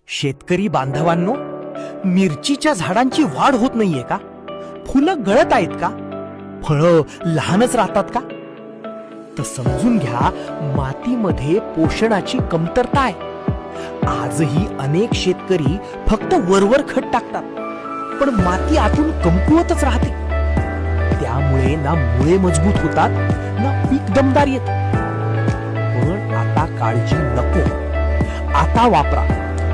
शेतकरी बांधवांनो, मिरचीच्या झाडांची वाढ होत नाहीये का? फुलं गळत आहेत का? फळं लहानच राहतात का? तर समजून घ्या, मातीमध्ये पोषणाची कमतरता आहे. आजही अनेक शेतकरी फक्त वरवर खत टाकतात, पण माती आतून कमकुवतच राहते. त्यामुळे ना मुळे मजबूत होतात, ना पीक दमदार येत. पण आता काळजी नको. आता वापरा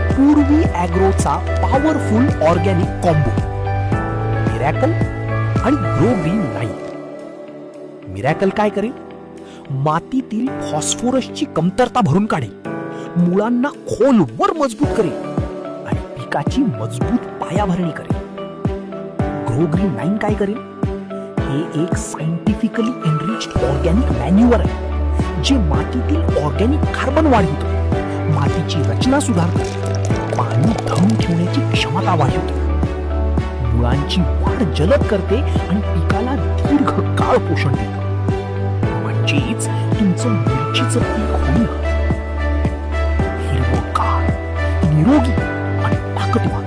पूर्वी ॲग्रोचा पॉवरफुल ऑर्गॅनिक कॉम्बो, मिरॅकल आणि ग्रो ग्रीन 9. मिरॅकल काय करेल? मातीतील फॉस्फोरसची कमतरता भरून काढेल, मुळांना खोलवर मजबूत करेल आणि पिकाची मजबूत पायाभरणी करेल. ग्रो ग्रीन 9 काय करेल? हे एक सायंटिफिकली एनरिच्ड ऑर्गॅनिक मॅन्युअर आहे, जे मातीतील ऑर्गॅनिक कार्बन वाढवतो, मातीची रचना सुधारतो, पाणी धरून ठेवण्याची क्षमता वाढवते, मुळांची वाढ जलद करते आणि पिकाला दीर्घकाळ पोषण देते. म्हणजेच तुमचं मिरचीचं पीक होईल हिरवंगार, निरोगी आणि ताकदवान.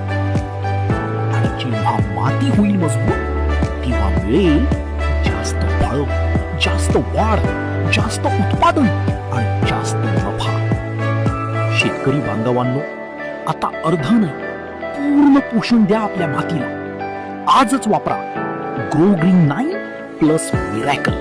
आणि जेव्हा माती होईल मजबूत, तेव्हा मिळेल जास्त फळ, जास्त वाढ, जास्त उत्पादन आणि जास्त नफा. शेतकरी बांधवांनो, आता अर्ध नाही, पूर्ण पोषण द्या आपल्या मातीला. आजच वापरा ग्रो ग्रीन 9 प्लस मिरॅकल.